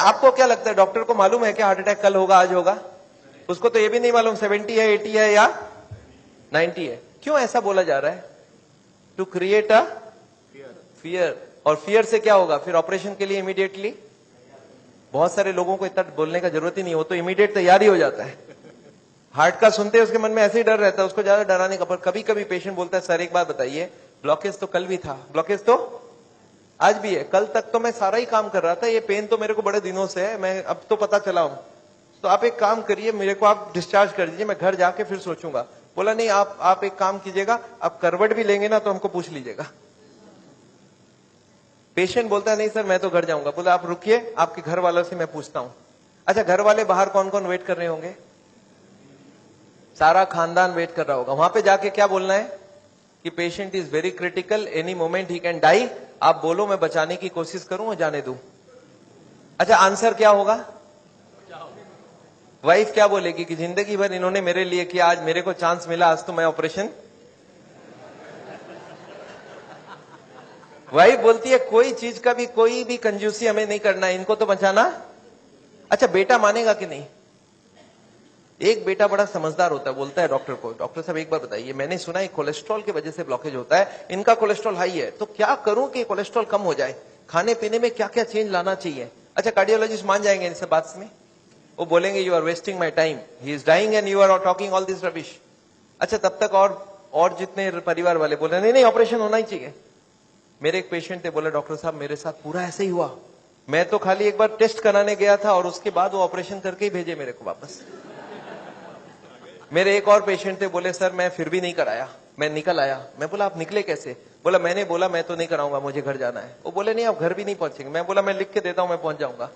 आपको क्या लगता है, डॉक्टर को मालूम है कि हार्ट अटैक कल होगा आज होगा? उसको तो ये भी नहीं मालूम 70 है 80 है या 90 है। क्यों ऐसा बोला जा रहा है? To create a fear. और फियर से क्या होगा फिर? ऑपरेशन के लिए इमीडिएटली, बहुत सारे लोगों को इतना बोलने का जरूरत ही नहीं हो तो इमीडिएट तैयारी हो जाता है। हार्ट का सुनते उसके मन में ऐसे ही डर रहता है, उसको ज्यादा डराने का। पर कभी कभी पेशेंट बोलता है सर एक बात बताइए, ब्लॉकेज तो कल भी था, ब्लॉकेज तो आज भी है, कल तक तो मैं सारा ही काम कर रहा था, ये पेन तो मेरे को बड़े दिनों से है, मैं अब तो पता चला हूं, तो आप एक काम करिए, मेरे को आप डिस्चार्ज कर दीजिए, मैं घर जाके फिर सोचूंगा। बोला नहीं, आप एक काम कीजिएगा, आप करवट भी लेंगे ना तो हमको पूछ लीजिएगा। पेशेंट बोलता है नहीं सर मैं तो घर जाऊंगा। बोला आप रुकिए, आपके घर वालों से मैं पूछता हूं। अच्छा, घर वाले बाहर कौन कौन वेट कर रहे होंगे? सारा खानदान वेट कर रहा होगा। वहां पे जाके क्या बोलना है कि patient is very critical, any moment he can die. आप बोलो मैं बचाने की कोशिश करूं और जाने दूं। अच्छा, आंसर क्या होगा? वाइफ क्या बोलेगी कि जिंदगी भर इन्होंने मेरे लिए किया, आज मेरे को चांस मिला, आज तो मैं ऑपरेशन। वाइफ बोलती है कोई चीज का भी कोई भी कंजूसी हमें नहीं करना है, इनको तो बचाना। अच्छा, बेटा मानेगा कि नहीं? एक बेटा बड़ा समझदार होता है, बोलता है डॉक्टर को, डॉक्टर साहब एक बार बताइए, मैंने सुना है कोलेस्ट्रॉल की वजह से ब्लॉकेज होता है, इनका कोलेस्ट्रॉल हाई है, तो क्या करूं कि कोलेस्ट्रॉल कम हो जाए? खाने पीने में क्या क्या चेंज लाना चाहिए? अच्छा, कार्डियोलॉजिस्ट मान जाएंगे इन सब बात में? वो बोलेंगे you are wasting my time, he is dying and you are talking all this rubbish. अच्छा, तब तक और जितने परिवार वाले बोले नहीं नहीं ऑपरेशन होना ही चाहिए। मेरे एक पेशेंट थे, बोले डॉक्टर साहब मेरे साथ पूरा ऐसे ही हुआ, मैं तो खाली एक बार टेस्ट कराने गया था और उसके बाद वो ऑपरेशन करके ही भेजे मेरे को वापस। मेरे एक और पेशेंट थे, बोले सर मैं फिर भी नहीं कराया, मैं निकल आया। मैं बोला आप निकले कैसे? बोला मैंने बोला मैं तो नहीं कराऊंगा, मुझे घर जाना है। वो बोले नहीं आप घर भी नहीं पहुंचेंगे। मैं बोला मैं लिख के देता हूं, मैं पहुंच जाऊंगा।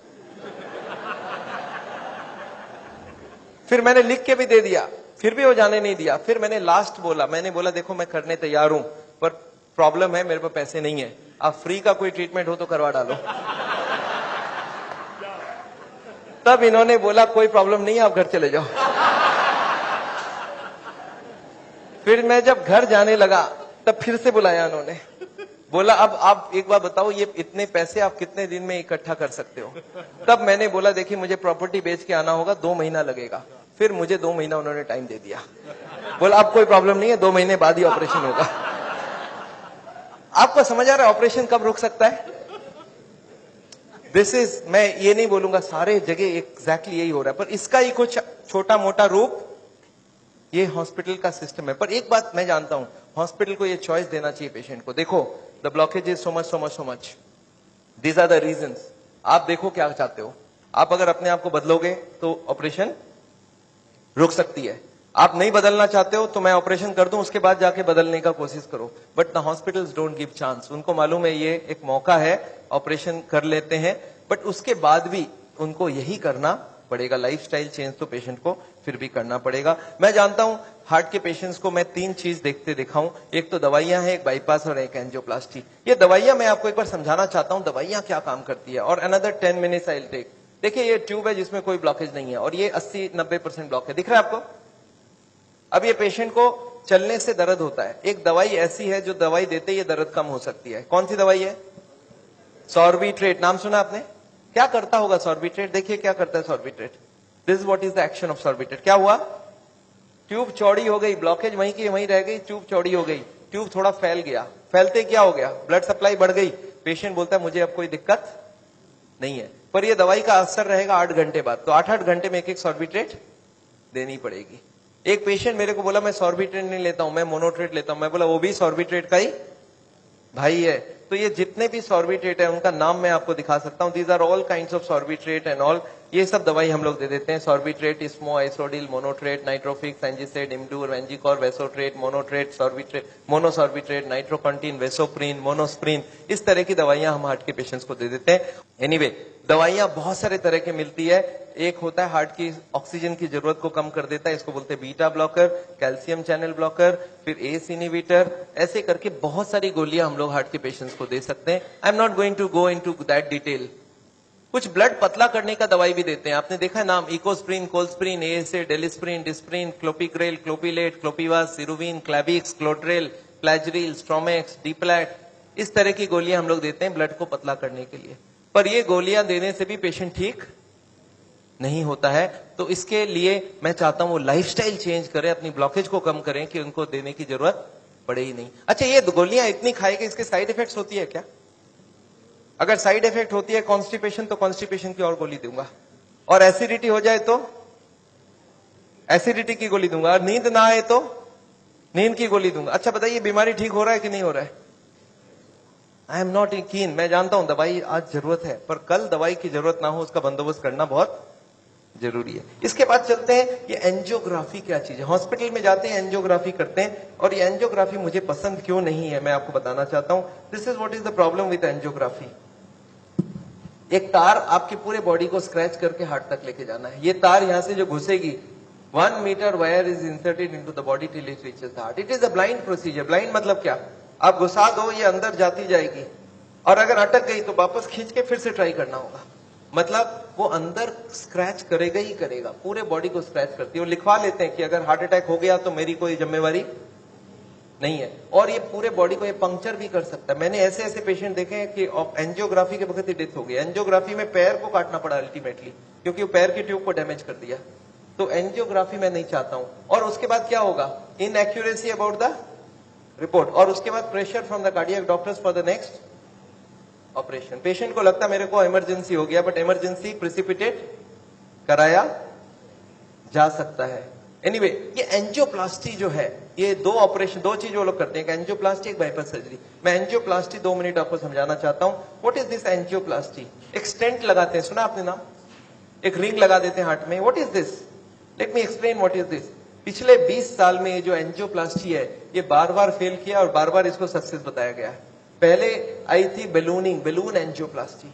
फिर मैंने लिख के भी दे दिया, फिर भी वो जाने नहीं दिया। फिर मैंने लास्ट बोला, मैंने बोला देखो मैं करने तैयार हूं, पर प्रॉब्लम है मेरे पास पैसे नहीं है, आप फ्री का कोई ट्रीटमेंट हो तो करवा डालो। तब इन्होंने बोला कोई प्रॉब्लम नहीं है, आप घर चले जाओ। फिर मैं जब घर जाने लगा तब फिर से बुलाया उन्होंने, बोला अब आप एक बार बताओ ये इतने पैसे आप कितने दिन में इकट्ठा कर सकते हो? तब मैंने बोला देखिए मुझे प्रॉपर्टी बेच के आना होगा, 2 महीना लगेगा। फिर मुझे 2 महीना उन्होंने टाइम दे दिया, बोला अब कोई प्रॉब्लम नहीं है, 2 महीने बाद ही ऑपरेशन होगा। आपको समझ आ रहा है ऑपरेशन कब रुक सकता है? दिस इज, मैं ये नहीं बोलूंगा सारे जगह एग्जैक्टली यही हो रहा है, पर इसका ही कुछ छोटा मोटा रूप ये हॉस्पिटल का सिस्टम है। पर एक बात मैं जानता हूं, हॉस्पिटल को ये चॉइस देना चाहिए पेशेंट को, देखो the blockage is so much so much so much, these are the reasons. आप देखो क्या चाहते हो, आप अगर अपने आप को बदलोगे तो ऑपरेशन रुक सकती है, आप नहीं बदलना चाहते हो तो मैं ऑपरेशन कर दूं, उसके बाद जाके बदलने का कोशिश करो। But the hospitals don't give chance, उनको मालूम है ये एक मौका है, ऑपरेशन कर लेते हैं, बट उसके बाद भी उनको यही करना पड़ेगा, लाइफस्टाइल चेंज तो पेशेंट को फिर भी करना पड़ेगा। मैं जानता हूं हार्ट के पेशेंट्स को मैं 3 चीज देखते दिखाऊं, एक तो दवाइयां हैं, एक बाईपास और एक एंजियोप्लास्टी। ये दवाइयां मैं आपको एक बार समझाना चाहता हूं दवाइयां क्या काम करती है, और another 10 minutes I will take. देखिए ये ट्यूब है जिसमें कोई ब्लॉकेज नहीं है और ये 80-90% ब्लॉक है, दिख रहा है आपको? अब ये पेशेंट को चलने से दर्द होता है, एक दवाई ऐसी है जो दवाई देते ही दर्द कम हो सकती है। कौन सी दवाई है? सॉर्बिट्रेट, नाम सुना आपने? क्या करता होगा सॉर्बिट्रेट? देखिए क्या करता है Sorbitrate, this what is the action of Sorbitrate. क्या हुआ? ट्यूब चौड़ी हो गई, ब्लॉकेज वहीं की वहीं रह गई, ट्यूब चौड़ी हो गई, ट्यूब थोड़ा फैल गया, फैलते क्या हो गया? ब्लड सप्लाई बढ़ गई। पेशेंट बोलता है मुझे अब कोई दिक्कत नहीं है, पर यह दवाई का असर रहेगा 8 घंटे बाद, तो 8-8 घंटे में एक सॉर्बिट्रेट देनी पड़ेगी। एक पेशेंट मेरे को बोला मैं सॉर्बिट्रेट नहीं लेता हूं, मैं मोनोट्रेट लेता हूं। मैं बोला वो भी सॉर्बिट्रेट का ही भाई है। तो ये जितने भी सॉर्बिट्रेट है उनका नाम मैं आपको दिखा सकता हूं, these are all kinds of sorbitrate and all, ये सब दवाई हम लोग दे देते हैं। सॉर्बिट्रेट, इस्मो, आइसोडिल, मोनोट्रेट, नाइट्रोफिक्स, एंजिसेड, इमडूर, वेंजिकॉर, वेसोट्रेट, मोनोट्रेट, सॉर्बिट्रेट, मोनोसॉर्बिट्रेट, नाइट्रोकंटीन, वेसोप्रीन, मोनोस्प्रीन, इस तरह की दवाइयां हम हार्ट के पेशेंट्स को दे देते हैं। एनीवे दवाइयां बहुत सारे तरह की मिलती है, एक होता है हार्ट की ऑक्सीजन की जरूरत को कम कर देता है, इसको बोलते हैं beta blocker, calcium channel blocker, फिर एस इनहिबिटर, ऐसे करके बहुत सारी गोलियां हम लोग हार्ट के पेशेंट्स को दे सकते हैं। I am not going to go into that detail. कुछ ब्लड पतला करने का दवाई भी देते हैं, आपने देखा है नाम, Ecosprin, Colsprin, ASA, Delisprin, Disprin, Clopigrel, Clopilet, Clopivas, Ceruvin, Clavix, Clotrel, Plagril, Stromex, Deplatt, इस तरह की गोलियां हम लोग देते हैं ब्लड को पतला करने के लिए। पर ये गोलियां देने से भी पेशेंट ठीक नहीं होता है। तो इसके लिए मैं चाहता हूं वो लाइफस्टाइल चेंज करें, अपनी ब्लॉकेज को कम करें कि उनको देने की जरूरत पड़े ही नहीं। अच्छा, ये गोलियां इतनी खाएगी, इसके साइड इफेक्ट्स होती है क्या? अगर साइड इफेक्ट होती है कॉन्स्टिपेशन, तो कॉन्स्टिपेशन की और गोली दूंगा, और एसिडिटी हो जाए तो एसिडिटी की गोली दूंगा, और नींद ना आए तो नींद की गोली दूंगा। अच्छा बताइए, बीमारी ठीक हो रहा है कि नहीं हो रहा है? आई एम नॉट कीन, मैं जानता हूं दवाई आज जरूरत है, पर कल दवाई की जरूरत ना हो उसका बंदोबस्त करना बहुत जरूरी है। इसके बाद चलते हैं, ये एंजियोग्राफी क्या चीज है। हॉस्पिटल में जाते हैं, एंजियोग्राफी करते हैं, और ये एंजियोग्राफी मुझे पसंद क्यों नहीं है मैं आपको बताना चाहता हूं। This is what is the problem with angiography. एक तार आपकी पूरे बॉडी को स्क्रैच करके हार्ट तक लेके जाना है। ये तार यहां से जो घुसेगी, 1 meter wire is inserted into the body till it reaches the heart. It is a blind procedure. Blind मतलब क्या? आप घुसा दो, ये अंदर जाती जाएगी, और अगर अटक गई तो वापस खींच के फिर से ट्राई करना होगा। मतलब वो अंदर स्क्रैच करेगा ही करेगा, पूरे बॉडी को स्क्रैच करती है। वो लिखवा लेते हैं कि अगर हार्ट अटैक हो गया तो मेरी कोई जिम्मेवारी नहीं है, और ये पूरे बॉडी को ये पंक्चर भी कर सकता है। मैंने ऐसे ऐसे पेशेंट देखे हैं कि एंजियोग्राफी के वक्त ही डेथ हो गई। एंजियोग्राफी में पैर को काटना पड़ा अल्टीमेटली, क्योंकि वो पैर की ट्यूब को डैमेज कर दिया। तो एंजियोग्राफी मैं नहीं चाहता हूं। और उसके बाद क्या होगा? इनएक्यूरेसी अबाउट द रिपोर्ट, और उसके बाद pressure from the cardiac doctors for the next operation. Patient को लगता मेरे को इमरजेंसी हो गया, बट इमरजेंसी प्रिसिपिटेट कराया जा सकता है। एनीवे, ये एंजियोप्लास्टी जो है, ये दो ऑपरेशन, दो चीज वो लोग करते हैं, एक एंजियोप्लास्टी, एक बाइपास सर्जरी। मैं एंजियोप्लास्टी 2 मिनट आपको समझाना चाहता हूं। What is this angioplasty? एक स्टेंट लगाते हैं, सुना आपने नाम? एक रिंग लगा देते हैं हार्ट में। What is this? Let me explain what is this. पिछले 20 साल में ये जो एंजियोप्लास्टी है, ये बार बार फेल किया और बार बार इसको सक्सेस बताया गया है। पहले आई थी बैलूनिंग, बैलून एंजियोप्लास्टी।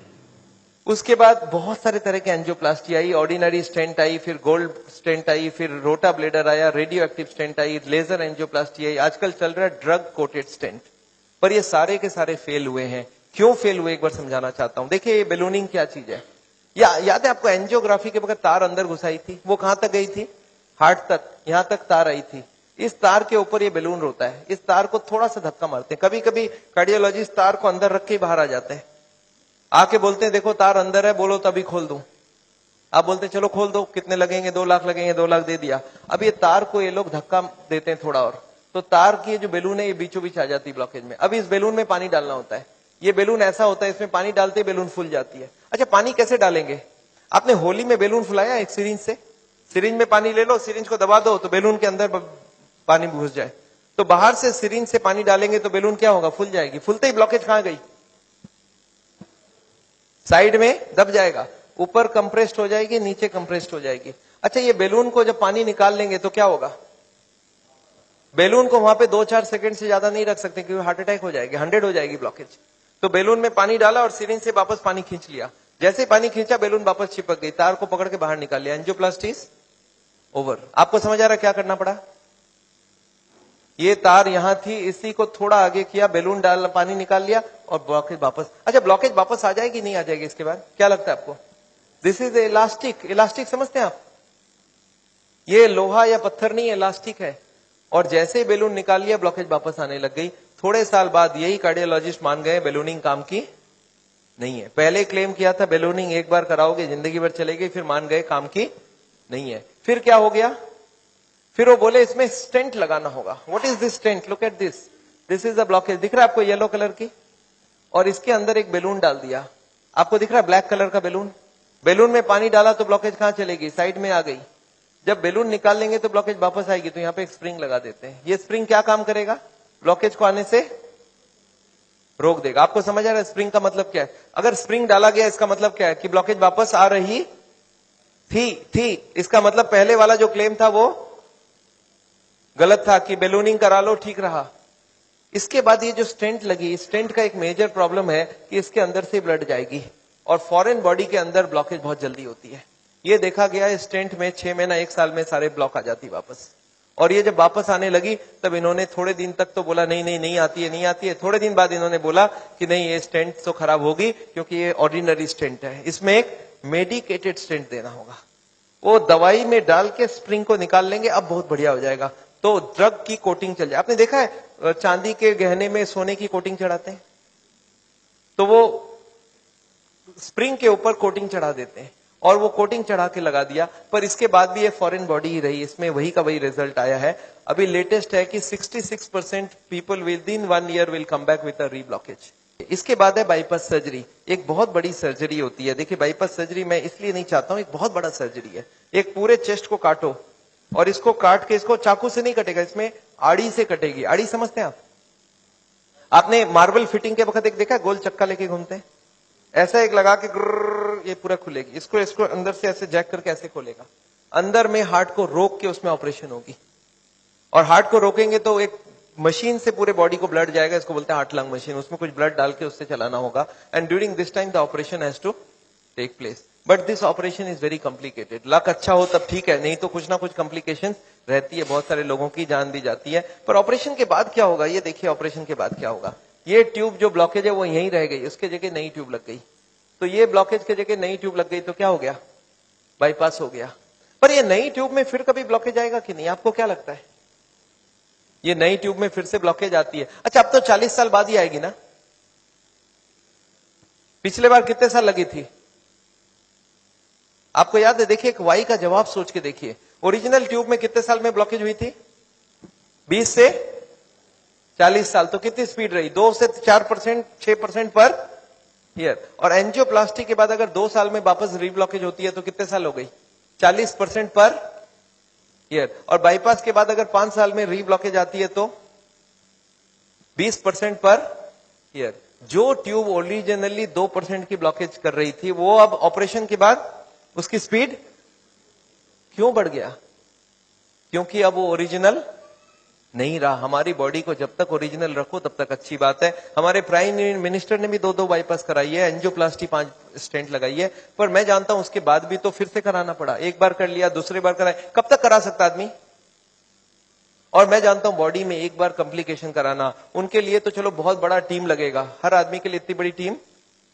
उसके बाद बहुत सारे तरह के एंजियोप्लास्टी आई, ऑर्डिनरी स्टेंट आई, फिर गोल्ड स्टेंट आई, फिर रोटा ब्लेडर आया, रेडियो एक्टिव स्टेंट आई, लेजर एंजियोप्लास्टी आई, आजकल चल रहा है ड्रग कोटेड स्टेंट। पर ये सारे के सारे फेल हुए हैं। क्यों फेल हुए एक बार समझाना चाहता हूं। देखिए, ये बैलूनिंग क्या चीज है। याद है आपको? एंजियोग्राफी के वक्त तार अंदर घुसाई थी, वो कहां तक गई थी? हार्ट तक, यहां तक तार आई थी। इस तार के ऊपर ये बैलून होता है। इस तार को थोड़ा सा धक्का मारते हैं, कभी कभी कार्डियोलॉजिस्ट तार को अंदर रख के बाहर आ जाते हैं, आके बोलते हैं देखो तार अंदर है, बोलो तभी खोल दूं। आप बोलते हैं चलो खोल दो, कितने लगेंगे? 2 लाख लगेंगे। 2 लाख दे दिया। अब ये तार को ये लोग धक्का देते हैं थोड़ा और, तो तार की जो बैलून है ये बीचों बीच आ जाती है ब्लॉकेज में। अब इस बैलून में पानी डालना होता है। ये बैलून ऐसा होता है, इसमें पानी डालते ही बैलून फूल जाती है। अच्छा, पानी कैसे डालेंगे? आपने होली में बैलून फुलाया एक सिरिंज से? सिरिंज में पानी ले लो, सिरिंज को दबा दो तो बैलून के अंदर पानी घुस जाए। तो बाहर से सिरिंज से पानी डालेंगे तो बैलून क्या होगा? फूल जाएगी। फूलते ही ब्लॉकेज कहां गई? साइड में दब जाएगा, ऊपर कंप्रेस्ड हो जाएगी, नीचे कंप्रेस्ड हो जाएगी। अच्छा, ये बैलून को जब पानी निकाल लेंगे तो क्या होगा? बैलून को वहां पे 2-4 सेकंड से ज्यादा नहीं रख सकते, क्योंकि हार्ट अटैक हो जाएगी, 100 हो जाएगी ब्लॉकेज। तो बैलून में पानी डाला और सिरिंज से वापस पानी खींच लिया। जैसे पानी खींचा, बैलून वापस चिपक गई, तार को पकड़ के बाहर निकाल लिया। Angioplasty is over. आपको समझ आ रहा क्या करना पड़ा? ये तार यहां थी, इसी को थोड़ा आगे किया, बैलून डाल, पानी निकाल लिया और ब्लॉकेज वापस। अच्छा, ब्लॉकेज वापस आ जाएगी नहीं आ जाएगी इसके बाद? क्या लगता है आपको? This is elastic. इलास्टिक समझते हैं आप? ये लोहा या पत्थर नहीं, इलास्टिक है। और जैसे ही बैलून निकाल लिया, ब्लॉकेज वापस आने लग गई। थोड़े साल बाद यही कार्डियोलॉजिस्ट मान गए बैलूनिंग काम की नहीं है। पहले क्लेम किया था बैलूनिंग एक बार कराओगे जिंदगी भर चलेगी, फिर मान गए काम की नहीं है। फिर क्या हो गया? फिर वो बोले इसमें स्टेंट लगाना होगा। What is this stent? Look at this, this is the blockage. दिख रहा है आपको येलो कलर की? और इसके अंदर एक बैलून डाल दिया। आपको दिख रहा है ब्लैक कलर का बैलून? बैलून में पानी डाला तो ब्लॉकेज कहां चलेगी? साइड में आ गई। जब बैलून निकाल लेंगे तो ब्लॉकेज वापस आएगी। तो यहाँ पे एक स्प्रिंग लगा देते हैं। ये स्प्रिंग क्या काम करेगा? ब्लॉकेज को आने से रोक देगा। आपको समझ आ रहा है स्प्रिंग का मतलब क्या है? अगर स्प्रिंग डाला गया, इसका मतलब क्या है? कि ब्लॉकेज वापस आ रही थी। इसका मतलब पहले वाला जो क्लेम था वो गलत था, कि बैलूनिंग करा लो ठीक रहा। इसके बाद ये जो स्टेंट लगी, स्टेंट का एक मेजर प्रॉब्लम है कि इसके अंदर से ब्लड जाएगी, और फॉरेन बॉडी के अंदर ब्लॉकेज बहुत जल्दी होती है। ये देखा गया है स्टेंट में 6 महीना 1 साल में सारे ब्लॉक आ जाती वापस। और ये जब वापस आने लगी तब इन्होंने थोड़े दिन तक तो बोला नहीं आती है। थोड़े दिन बाद इन्होंने बोला कि नहीं, ये स्टेंट तो खराब होगी, क्योंकि ये ऑर्डिनरी स्टेंट है, इसमें एक मेडिकेटेड स्टेंट देना होगा। वो दवाई में डाल के स्प्रिंग को निकाल लेंगे, अब बहुत बढ़िया हो जाएगा। तो ड्रग की कोटिंग चल जाए। आपने देखा है चांदी के गहने में सोने की कोटिंग चढ़ाते हैं, तो वो स्प्रिंग के ऊपर कोटिंग चढ़ा देते हैं और वो कोटिंग चढ़ा के लगा दिया, पर इसके बाद भी ये फॉरेन बॉडी ही रही, इसमें वही का वही रिजल्ट आया है। अभी लेटेस्ट है कि 66% people with in 1 year will come back with a reblockage. इसके बाद है बाईपास सर्जरी। एक बहुत बड़ी सर्जरी होती है। देखिए बाईपास सर्जरी मैं इसलिए नहीं चाहता हूं, एक बहुत बड़ा सर्जरी है। एक पूरे चेस्ट को काटो और इसको काट के, इसको चाकू से नहीं कटेगा, इसमें आड़ी से कटेगी। आड़ी समझते हैं आप? आपने मार्बल फिटिंग के वक्त एक देखा, गोल चक्का लेके घूमते हैं, ऐसा एक लगा के ये पूरा खुलेगी। इसको अंदर से ऐसे जैक करके ऐसे खोलेगा, अंदर में हार्ट को रोक के उसमें ऑपरेशन होगी। और हार्ट को रोकेंगे तो एक मशीन से पूरे बॉडी को ब्लड जाएगा, इसको बोलते हैं हार्ट लंग मशीन। उसमें कुछ ब्लड डाल के उससे चलाना होगा and during this time the operation has to take place. But this operation is very complicated. Luck अच्छा हो तब ठीक है, नहीं तो कुछ ना कुछ कॉम्प्लिकेशन रहती है, बहुत सारे लोगों की जान भी जाती है। पर ऑपरेशन के बाद क्या होगा, ये देखिए ऑपरेशन के बाद क्या होगा। ये ट्यूब जो ब्लॉकेज है वो यहीं रह गई, उसके जगह नई ट्यूब लग गई। तो ये ब्लॉकेज के जगह नई ट्यूब लग गई तो क्या हो गया, बाईपास हो गया। पर ये नई ट्यूब में फिर कभी ब्लॉकेज आएगा कि नहीं, आपको क्या लगता है? ये नई ट्यूब में फिर से ब्लॉकेज आती है। अच्छा अब तो 40 साल बाद ही आएगी ना, पिछले बार कितने साल लगी थी आपको याद है? देखिए एक वाई का जवाब सोच के देखिए, ओरिजिनल ट्यूब में कितने साल में ब्लॉकेज हुई थी? 20 से 40 साल। तो कितनी स्पीड रही? 2 से 4%, 6% पर ईयर। और एंजियोप्लास्टी के बाद अगर 2 साल में वापस रीब्लॉकेज होती है तो कितने साल हो गई? 40% पर ईयर। और बाईपास के बाद अगर 5 साल में रीब्लॉकेज आती है तो 20% पर ईयर। जो ट्यूब ओरिजिनली 2% की ब्लॉकेज कर रही थी वो अब ऑपरेशन के बाद उसकी स्पीड क्यों बढ़ गया? क्योंकि अब वो ओरिजिनल नहीं रहा। हमारी बॉडी को जब तक ओरिजिनल रखो तब तक अच्छी बात है। हमारे प्राइम मिनिस्टर ने भी 2 बाईपास कराई है, एंजियोप्लास्टी 5 स्टेंट लगाई है। पर मैं जानता हूं उसके बाद भी तो फिर से कराना पड़ा। एक बार कर लिया, दूसरी बार कराए, कब तक करा सकता आदमी? और मैं जानता हूं बॉडी में एक बार कॉम्प्लिकेशन कराना, उनके लिए तो चलो बहुत बड़ा टीम लगेगा। हर आदमी के लिए इतनी बड़ी टीम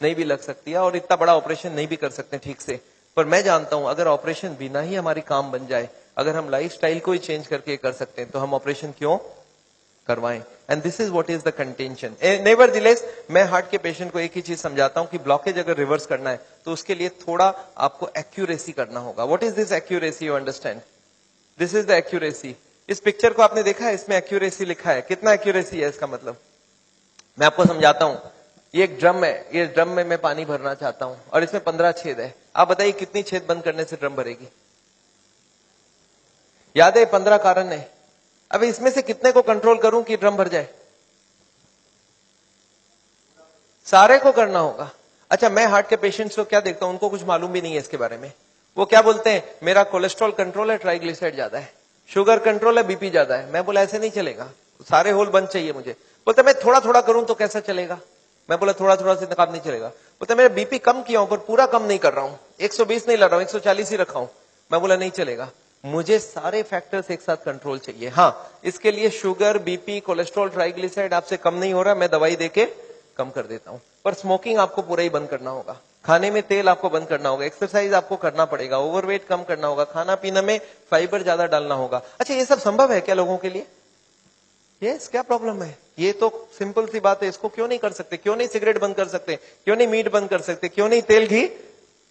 नहीं भी लग सकती है और इतना बड़ा ऑपरेशन नहीं भी कर सकते ठीक से। पर मैं जानता हूं अगर ऑपरेशन बिना ही हमारी काम बन जाए, अगर हम लाइफस्टाइल को ही चेंज करके कर सकते हैं तो हम ऑपरेशन क्यों करवाएं? And this is what is the contention. Nevertheless मैं हार्ट के पेशेंट को एक ही चीज समझाता हूं कि ब्लॉकेज अगर रिवर्स करना है तो उसके लिए थोड़ा आपको एक्यूरेसी करना होगा। What is this accuracy? You understand? This is the accuracy. इस पिक्चर को आपने देखा है, इसमें एक्यूरेसी लिखा है। कितना एक्यूरेसी है इसका मतलब? मैं आपको समझाता हूं। ये एक ड्रम है, ये ड्रम में मैं पानी भरना चाहता हूं और इसमें 15 छेद है। आप बताइए कितनी छेद बंद करने से ड्रम भरेगी? याद है 15 कारण है। अब इसमें से कितने को कंट्रोल करूं कि ड्रम भर जाए? सारे को करना होगा। अच्छा मैं हार्ट के पेशेंट्स को क्या देखता हूं, उनको कुछ मालूम भी नहीं है इसके बारे में। वो क्या बोलते हैं, मेरा कोलेस्ट्रॉल कंट्रोल है, ट्राइग्लिसराइड ज्यादा है, शुगर कंट्रोल है, बीपी ज्यादा है। मैं बोला ऐसे नहीं चलेगा, सारे होल बंद चाहिए मुझे। बोलते मैं थोड़ा थोड़ा करूं तो कैसा चलेगा? मैं बोला थोड़ा थोड़ा से काम नहीं चलेगा। बोलते मेरा बीपी कम किया हूं पर पूरा कम नहीं कर रहा हूं, 120 नहीं ला रहा हूं, 140 ही रखा हूं। मैं बोला नहीं चलेगा, मुझे सारे फैक्टर्स एक साथ कंट्रोल चाहिए। हाँ इसके लिए शुगर, बीपी, कोलेस्ट्रॉल, ट्राइग्लिसराइड आपसे कम नहीं हो रहा, मैं दवाई देके कम कर देता हूं। पर स्मोकिंग आपको पूरा ही बंद करना होगा, खाने में तेल आपको बंद करना होगा, एक्सरसाइज आपको करना पड़ेगा, ओवरवेट कम करना होगा, खाना पीना में फाइबर ज्यादा डालना होगा। अच्छा ये सब संभव है क्या लोगों के लिए? यस, क्या प्रॉब्लम है? ये तो सिंपल सी बात है, इसको क्यों नहीं कर सकते? क्यों नहीं सिगरेट बंद कर सकते? क्यों नहीं मीट बंद कर सकते? क्यों नहीं तेल घी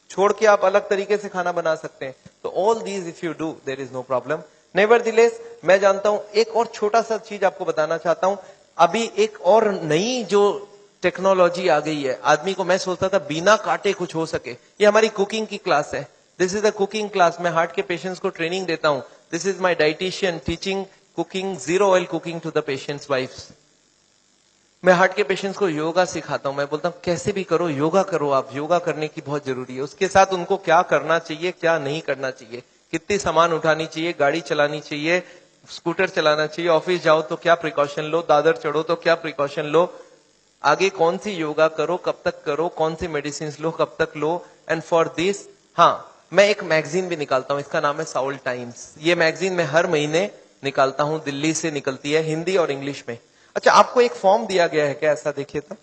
छोड़ के आप अलग तरीके से खाना बना सकते हैं? तो all these if you do there is no problem. Nevertheless मैं जानता हूं, एक और छोटा सा चीज आपको बताना चाहता हूं। अभी एक और नई जो टेक्नोलॉजी आ गई है, आदमी को मैं सोचता था बिना काटे कुछ हो सके। ये हमारी कुकिंग की क्लास है, this is a cooking class. मैं हार्ट के पेशेंट्स को ट्रेनिंग देता हूं। This is my dietitian teaching cooking, zero oil cooking to the patients wives. मैं हार्ट के पेशेंट्स को योगा सिखाता हूं। मैं बोलता हूं कैसे भी करो, योगा करो आप, योगा करने की बहुत जरूरी है। उसके साथ उनको क्या करना चाहिए, क्या नहीं करना चाहिए, कितनी सामान उठानी चाहिए, गाड़ी चलानी चाहिए, स्कूटर चलाना चाहिए, ऑफिस जाओ तो क्या प्रिकॉशन लो, दादर चढ़ो तो क्या प्रिकॉशन लो, आगे कौन सी योगा करो, कब तक करो, कौन सी मेडिसिन लो, कब तक लो। एंड फॉर दिस हाँ मैं एक मैगजीन भी निकालता हूं, इसका नाम है साउल टाइम्स। ये मैगजीन मैं हर महीने निकालता हूं, दिल्ली से निकलती है, हिंदी और इंग्लिश में। अच्छा आपको एक फॉर्म दिया गया है क्या? ऐसा देखिए तो,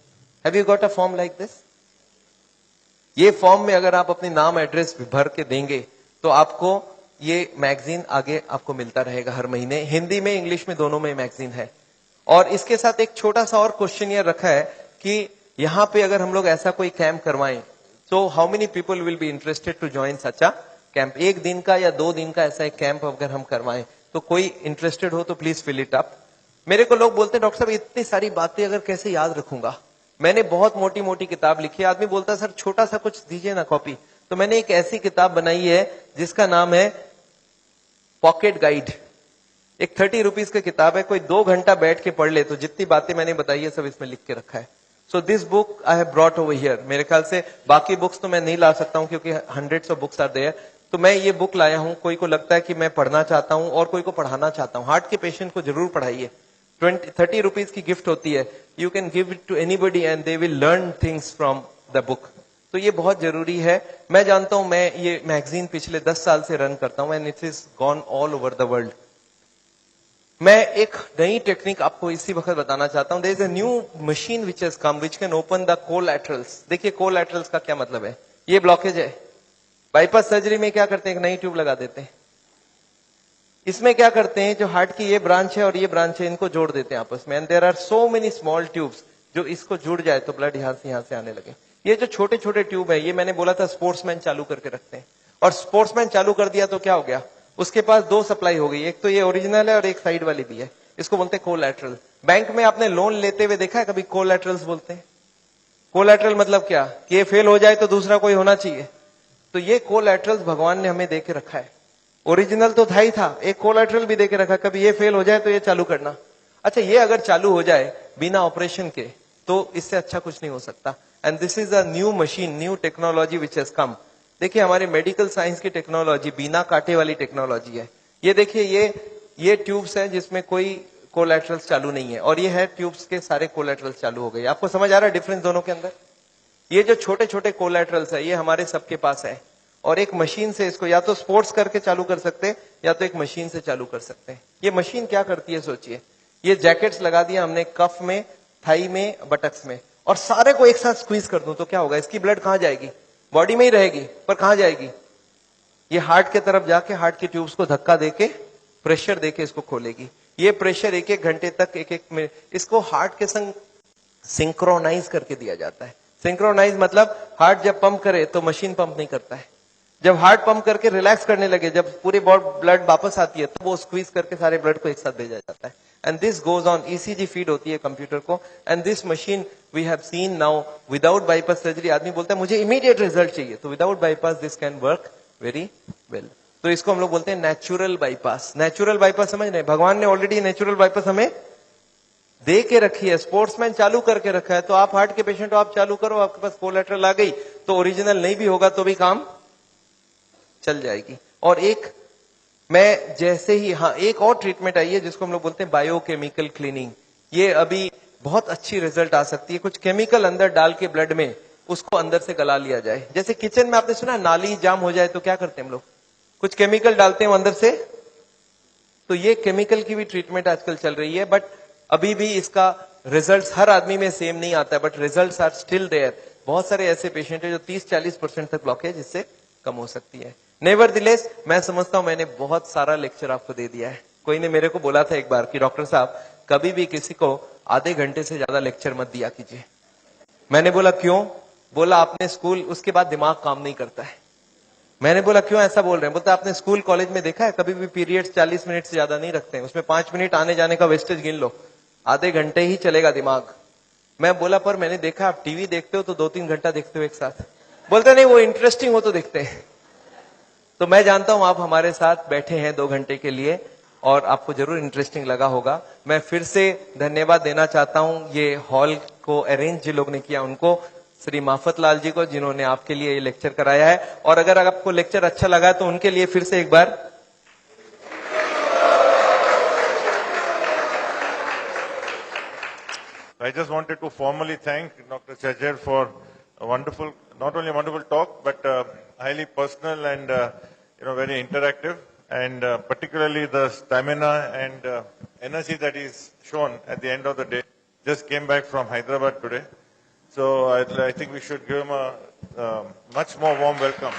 have you got a form like this? ये फॉर्म में अगर आप अपनी नाम एड्रेस भर के देंगे तो आपको ये मैगजीन आगे आपको मिलता रहेगा हर महीने। हिंदी में इंग्लिश में दोनों में मैगजीन है। और इसके साथ एक छोटा सा और क्वेश्चन ये रखा है कि यहां पे अगर हम लोग ऐसा कोई कैंप करवाएं So how many people will be interested to join such a camp? एक दिन का या 2 दिन का ऐसा एक कैंप अगर हम करवाएं तो कोई इंटरेस्टेड हो तो प्लीज फिल इट अप। मेरे को लोग बोलते हैं डॉक्टर साहब इतनी सारी बातें अगर कैसे याद रखूंगा, मैंने बहुत मोटी मोटी किताब लिखी है। आदमी बोलता है सर छोटा सा कुछ दीजिए ना कॉपी, तो मैंने एक ऐसी किताब बनाई है जिसका नाम है पॉकेट गाइड। एक 30 रुपीज की किताब है, कोई 2 घंटा बैठ के पढ़ ले तो जितनी बातें मैंने बताई है सब इसमें लिख के रखा है। So this book I have brought over here. मेरे ख्याल से बाकी बुक्स तो मैं नहीं ला सकता हूं क्योंकि hundreds of books are there, तो मैं ये बुक लाया हूं। कोई को लगता है कि मैं पढ़ना चाहता हूं और कोई को पढ़ाना चाहता हूं, हार्ट के पेशेंट को जरूर पढ़ाइए। 30 रुपीज की गिफ्ट होती है, you can give it to anybody and they will learn things from the book. तो ये बहुत जरूरी है। मैं जानता हूं, मैं ये मैगजीन पिछले 10 साल से रन करता हूं and it is gone all over the world. मैं एक नई टेक्निक आपको इसी वक्त बताना चाहता हूं। There is a new machine which has come which can open the collaterals. देखिए कोलैटरल्स का क्या मतलब है, ये ब्लॉकेज है। बाईपास सर्जरी में क्या करते हैं, एक नई ट्यूब लगा देते हैं। इसमें क्या करते हैं, जो हार्ट की ये ब्रांच है और ये ब्रांच है, इनको जोड़ देते हैं आपस में and there are so many small tubes, जो इसको जुड़ जाए तो ब्लड यहां से आने लगे। ये जो छोटे छोटे ट्यूब है, ये मैंने बोला था स्पोर्ट्समैन चालू करके रखते हैं, और स्पोर्ट्समैन चालू कर दिया तो क्या हो गया, उसके पास 2 सप्लाई हो गई, एक तो ये ओरिजिनल है और एक साइड वाली भी है। इसको बोलते हैं कोलैटरल। बैंक में आपने लोन लेते हुए देखा है कभी, कोलैटरल्स बोलते हैं। कोलैटरल मतलब क्या, कि ये फेल हो जाए तो दूसरा कोई होना चाहिए। तो ये कोलैटरल्स भगवान ने हमें दे के रखा है। ओरिजिनल तो था ही था, एक कोलैटरल भी देके रखा, कभी ये फेल हो जाए तो ये चालू करना। अच्छा, ये अगर चालू हो जाए बिना ऑपरेशन के तो इससे अच्छा कुछ नहीं हो सकता। And this is a new machine, new technology which has कम। देखिए हमारे मेडिकल साइंस की टेक्नोलॉजी बिना कांटे वाली टेक्नोलॉजी है। ये देखिए ये ट्यूब्स हैं जिसमें कोई कोलैटरल्स चालू नहीं है, और ये है ट्यूब्स के सारे कोलैटरल्स चालू हो गए। आपको समझ आ रहा है डिफरेंस दोनों के अंदर? ये जो छोटे छोटे कोलैटरल्स है ये हमारे सबके पास है, और एक मशीन से इसको या तो स्पोर्ट्स करके चालू कर सकते हैं या तो एक मशीन से चालू कर सकते हैं। ये मशीन क्या करती है सोचिए, ये जैकेट्स लगा दिया हमने कफ में, थाई में, बटक्स में, और सारे को एक साथ स्क्वीज कर दूं तो क्या होगा, इसकी ब्लड कहां जाएगी, बॉडी में ही रहेगी, पर कहां जाएगी, ये हार्ट के तरफ जाके हार्ट की ट्यूब्स को धक्का देके प्रेशर देके इसको खोलेगी। ये प्रेशर 1-1 घंटे तक, 1-1 मिनट, इसको हार्ट के संग सिंक्रोनाइज करके दिया जाता है। सिंक्रोनाइज मतलब हार्ट जब पंप करे तो मशीन पंप नहीं करता है, जब हार्ट पंप करके रिलैक्स करने लगे, जब पूरी ब्लड वापस आती है तो वो स्क्वीज करके सारे ब्लड को एक साथ भेजा जाता है। And this goes on, ECG feed होती है कंप्यूटर को, and this machine we have seen now without bypass surgery. आदमी बोलता है मुझे इमीडिएट रिजल्ट चाहिए, तो without bypass this can work very well. तो इसको हम लोग बोलते हैं नेचुरल बाईपास। नेचुरल बाईपास समझ रहे हैं, भगवान ने ऑलरेडी नेचुरल बाईपास हमें दे के रखी है, स्पोर्ट्समैन चालू करके रखा है। तो आप हार्ट के पेशेंट हो, आप चालू करो, आपके पास कोलैटरल आ गई तो ओरिजिनल नहीं भी होगा तो भी काम चल जाएगी। और एक मैं जैसे ही, हाँ एक और ट्रीटमेंट आई है जिसको हम लोग बोलते हैं बायोकेमिकल क्लीनिंग। ये अभी बहुत अच्छी रिजल्ट आ सकती है। कुछ केमिकल अंदर डाल के ब्लड में उसको अंदर से गला लिया जाए। जैसे किचन में आपने सुना नाली जाम हो जाए तो क्या करते हैं हम लोग, कुछ केमिकल डालते हैं अंदर से, तो ये केमिकल की भी ट्रीटमेंट आजकल चल रही है। बट अभी भी इसका रिजल्ट हर आदमी में सेम नहीं आता है, but results are still there. बहुत सारे ऐसे पेशेंट है जो 30-40% तक ब्लॉकेज इससे कम हो सकती है। नेवरदिलेस मैं समझता हूं मैंने बहुत सारा लेक्चर आपको दे दिया है। कोई ने मेरे को बोला था एक बार कि डॉक्टर साहब कभी भी किसी को आधे घंटे से ज्यादा लेक्चर मत दिया कीजिए। मैंने बोला क्यों, बोला आपने स्कूल, उसके बाद दिमाग काम नहीं करता है। मैंने बोला क्यों ऐसा बोल रहे हैं, बोलता आपने स्कूल कॉलेज में देखा है कभी भी पीरियड्स 40 मिनट से ज्यादा नहीं रखते हैं, उसमें 5 मिनट आने जाने का वेस्टेज गिन लो, आधे घंटे ही चलेगा दिमाग। मैं बोला पर मैंने देखा आप टीवी देखते हो तो 2-3 घंटा देखते हो एक साथ। बोलते नहीं वो इंटरेस्टिंग हो तो देखते हैं। तो मैं जानता हूं आप हमारे साथ बैठे हैं 2 घंटे के लिए और आपको जरूर इंटरेस्टिंग लगा होगा। मैं फिर से धन्यवाद देना चाहता हूं ये हॉल को अरेंज जिन लोग ने किया उनको, श्री माफत लाल जी को जिन्होंने आपके लिए ये लेक्चर कराया है। और अगर आपको लेक्चर अच्छा लगा तो उनके लिए फिर से एक बार I just wanted to formally thank Dr. Chajjar for a wonderful, not only a wonderful talk, but highly personal and very interactive, and particularly the stamina and energy that he's shown at the end of the day. Just came back from Hyderabad today, so I think we should give him a much more warm welcome.